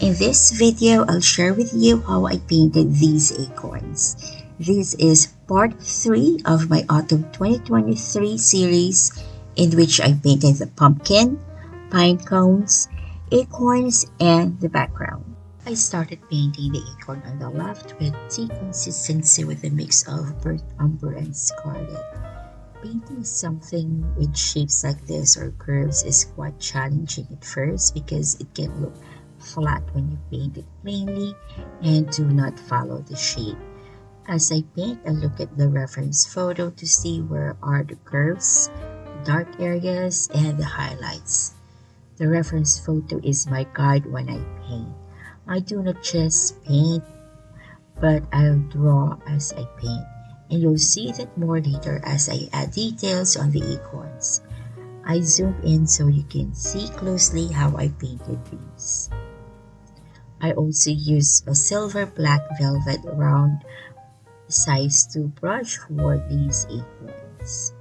In this video, I'll share with you how I painted these acorns. This is part 3 of my Autumn 2023 series in which I painted the pumpkin, pine cones, acorns, and the background. I started painting the acorn on the left with tea consistency with a mix of burnt umber and scarlet. Painting something with shapes like this or curves is quite challenging at first because it can look flat when you paint it plainly and do not follow the shape. As I paint, I look at the reference photo to see where are the curves, dark areas, and the highlights. The reference photo is my guide when I paint. I do not just paint, but I'll draw as I paint. And you'll see that more later as I add details on the acorns. I zoom in so you can see closely how I painted these. I also use a silver black velvet round size 2 brush for these acorns.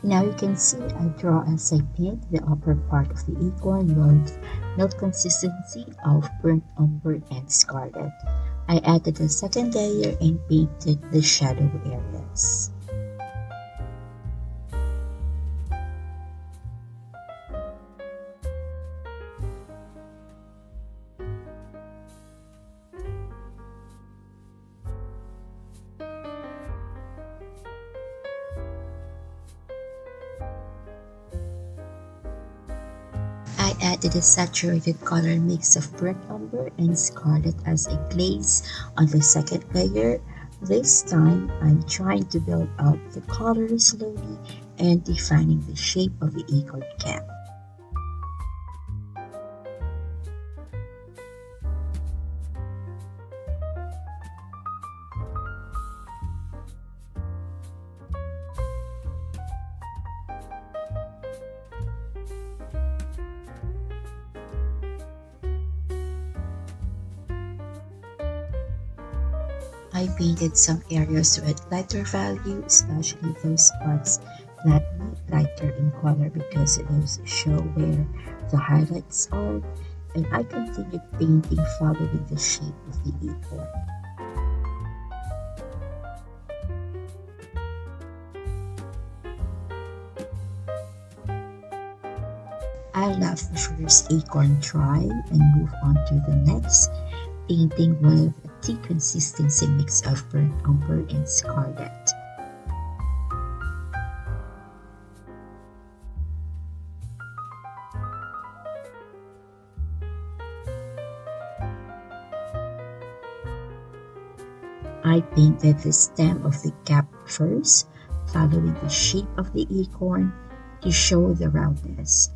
Now you can see I draw as I paint the upper part of the acorn with milk consistency of burnt umber and scarlet. I added a second layer and painted the shadow areas. I added a saturated color mix of burnt umber and scarlet as a glaze on the second layer. This time, I'm trying to build out the color slowly and defining the shape of the acorn cap. I painted some areas with lighter value, especially those spots that need lighter in color because those show where the highlights are, and I continued painting following the shape of the acorn. I left the first acorn dry and moved on to the next, painting with a tea consistency mix of burnt umber and scarlet. I painted the stem of the cap first, following the shape of the acorn to show the roundness.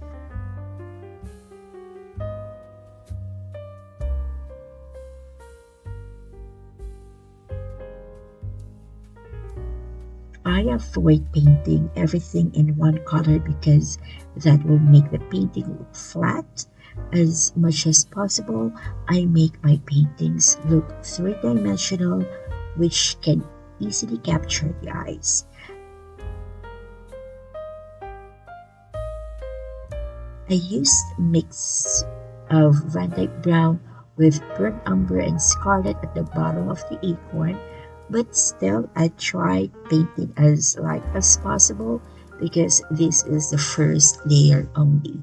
I avoid painting everything in one color because that will make the painting look flat. As much as possible, I make my paintings look three-dimensional, which can easily capture the eyes. I used a mix of Van Dyke brown with burnt umber and scarlet at the bottom of the acorn, but still I tried painting as light as possible because this is the first layer only.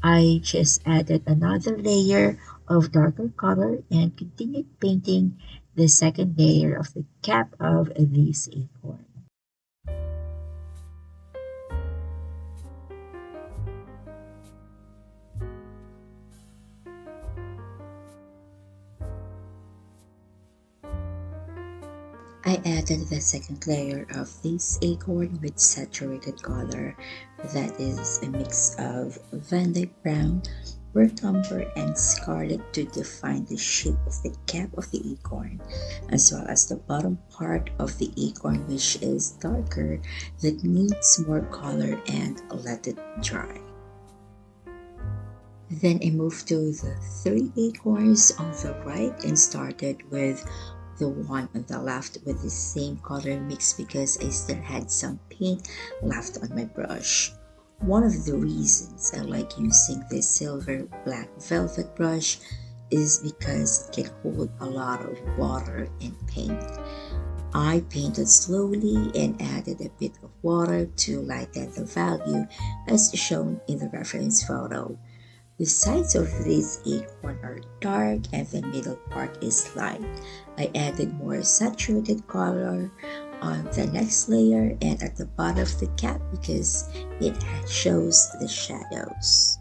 I just added another layer of darker color and continued painting the second layer of the cap of this acorn. I added the second layer of this acorn with saturated color that is a mix of Van Dyke brown, burnt umber, and scarlet to define the shape of the cap of the acorn, as well as the bottom part of the acorn which is darker that needs more color, and let it dry. Then I moved to the 3 acorns on the right and started with the one on the left with the same color mix because I still had some paint left on my brush. One of the reasons I like using this silver black velvet brush is because it can hold a lot of water and paint. I painted slowly and added a bit of water to lighten the value as shown in the reference photo. The sides of this acorn are dark and the middle part is light. I added more saturated color on the next layer and at the bottom of the cap because it shows the shadows.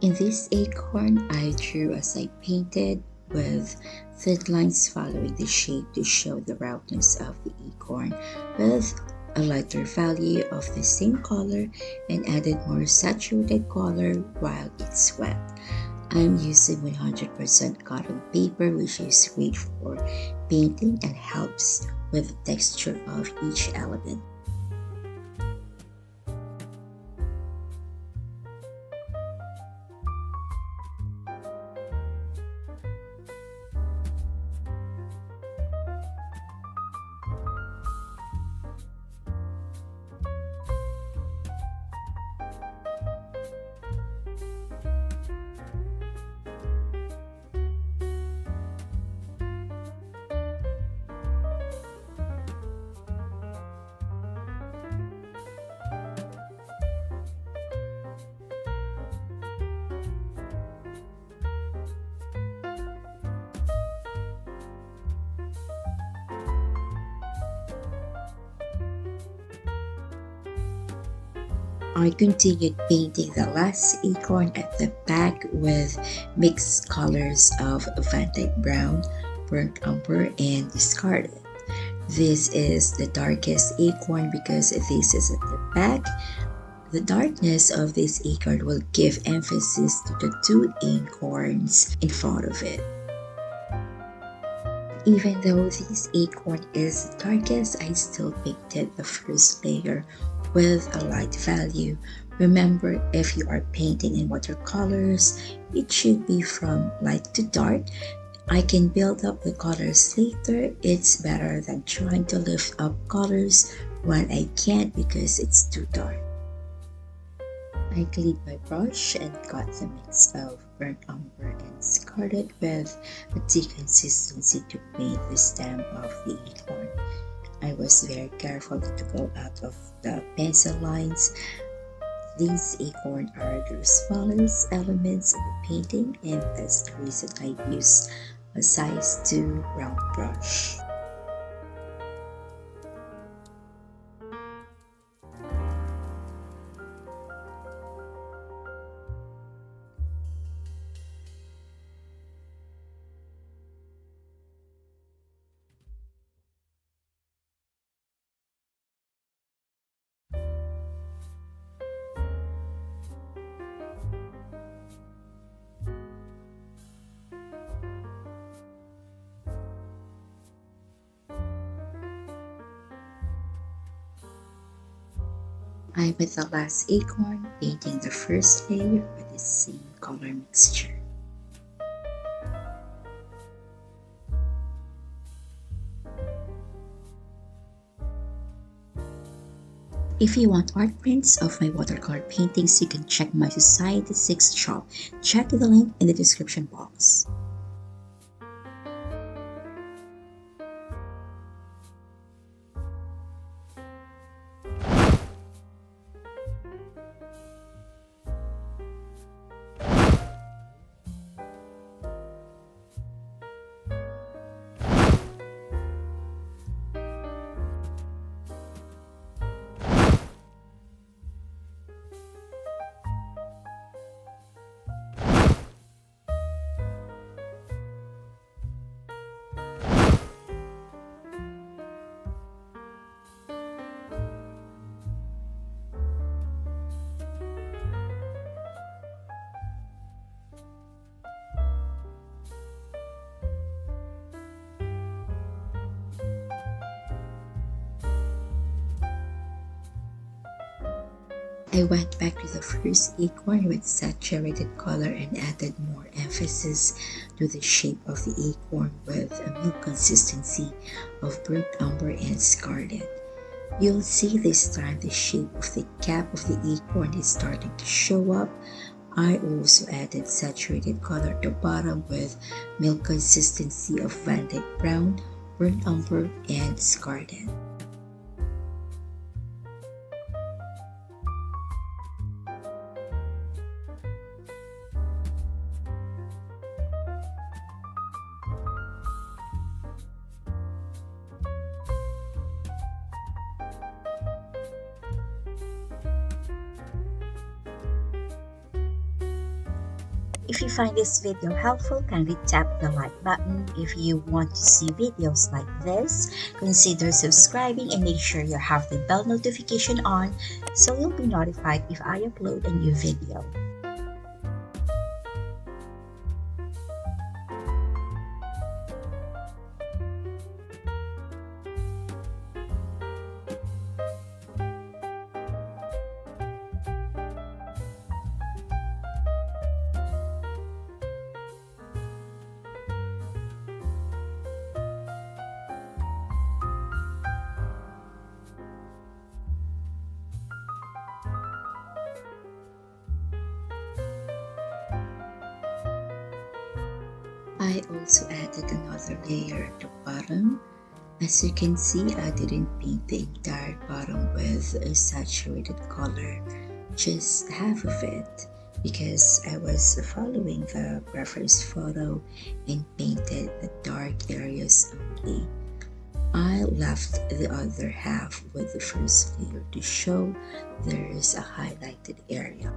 In this acorn, I drew as I painted with thin lines following the shape to show the roundness of the acorn with a lighter value of the same color and added more saturated color while it's wet. I'm using 100% cotton paper which is great for painting and helps with the texture of each element. I continued painting the last acorn at the back with mixed colors of Van Dyke brown, burnt umber, and scarlet. This is the darkest acorn because this is at the back. The darkness of this acorn will give emphasis to the two acorns in front of it. Even though this acorn is the darkest, I still painted the first layer with a light value. Remember, if you are painting in watercolors, it should be from light to dark. I can build up the colors later. It's better than trying to lift up colors when I can't because it's too dark. I cleaned my brush and got the mix of burnt umber and scarlet with a thick consistency to paint the stem of the acorn. I was very careful to go out of the pencil lines. These acorn are the smallest elements in the painting and that's the reason I use a size 2 round brush. I'm at the last acorn, painting the first layer with the same color mixture. If you want art prints of my watercolor paintings, you can check my Society 6 shop. Check the link in the description box. I went back to the first acorn with saturated color and added more emphasis to the shape of the acorn with a new consistency of burnt umber and scarlet. You'll see this time the shape of the cap of the acorn is starting to show up. I also added saturated color to bottom with milk consistency of Van Dyke brown, burnt umber, and scarlet. If you find this video helpful, kindly tap the like button. If you want to see videos like this, consider subscribing and make sure you have the bell notification on so you'll be notified if I upload a new video. I also added another layer at the bottom. As you can see, I didn't paint the entire bottom with a saturated color, just half of it, because I was following the reference photo and painted the dark areas only. I left the other half with the first layer to show there is a highlighted area.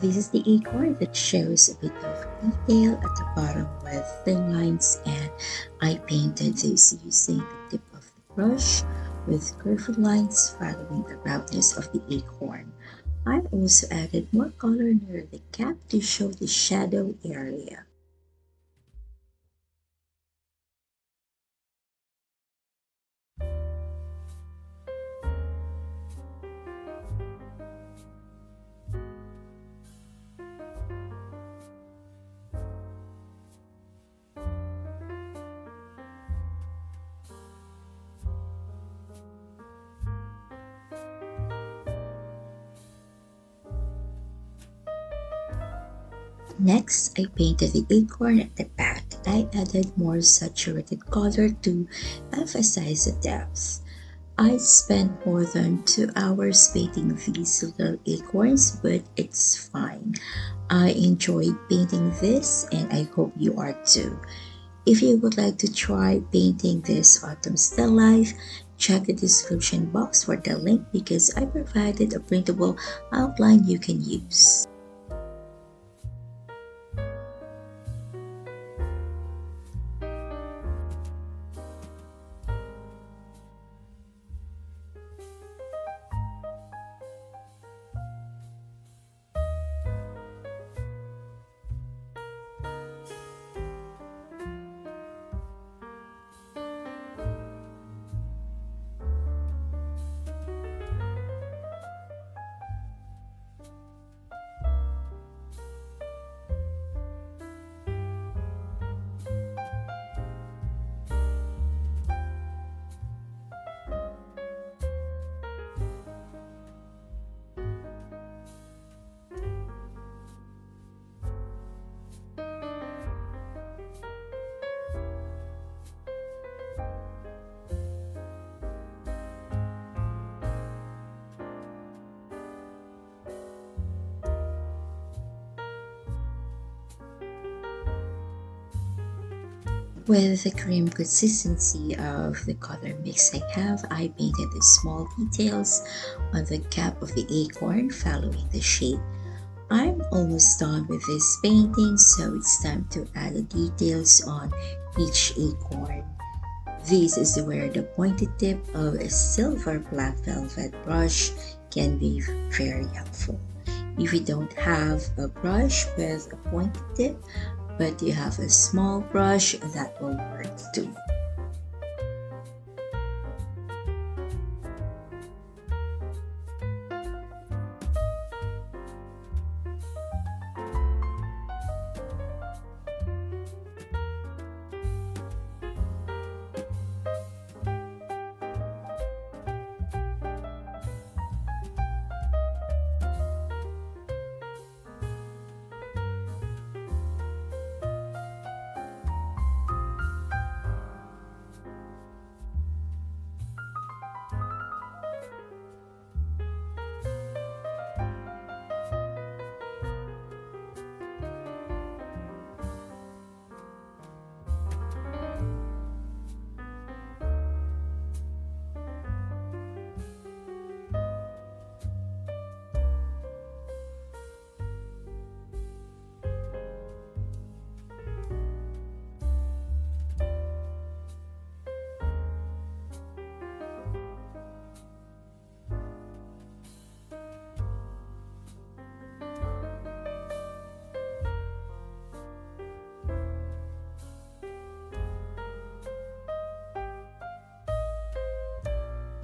This is the acorn that shows a bit of detail at the bottom with thin lines, and I painted this using the tip of the brush with curved lines following the roundness of the acorn. I also added more color near the cap to show the shadow area. Next, I painted the acorn at the back. I added more saturated color to emphasize the depth. I spent more than 2 hours painting these little acorns, but it's fine. I enjoyed painting this and I hope you are too. If you would like to try painting this autumn still life, check the description box for the link because I provided a printable outline you can use. With the cream consistency of the color mix I have, I painted the small details on the cap of the acorn following the shape. I'm almost done with this painting, so it's time to add the details on each acorn. This is where the pointed tip of a silver black velvet brush can be very helpful. If you don't have a brush with a pointed tip, but you have a small brush, that will work too.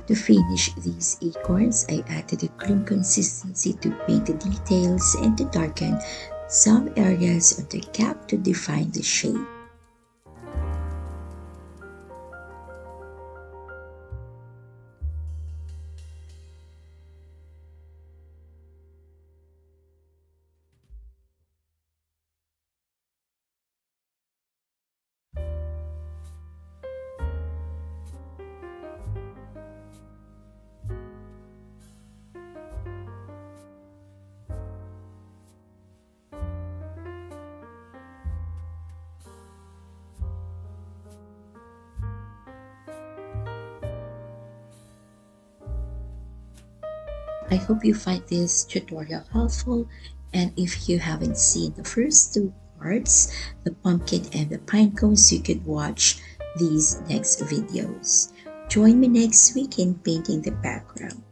To finish these acorns, I added a cream consistency to paint the details and to darken some areas of the cap to define the shape. I hope you find this tutorial helpful, and if you haven't seen the first two parts, the pumpkin and the pine cones, you could watch these next videos. Join me next week in painting the background.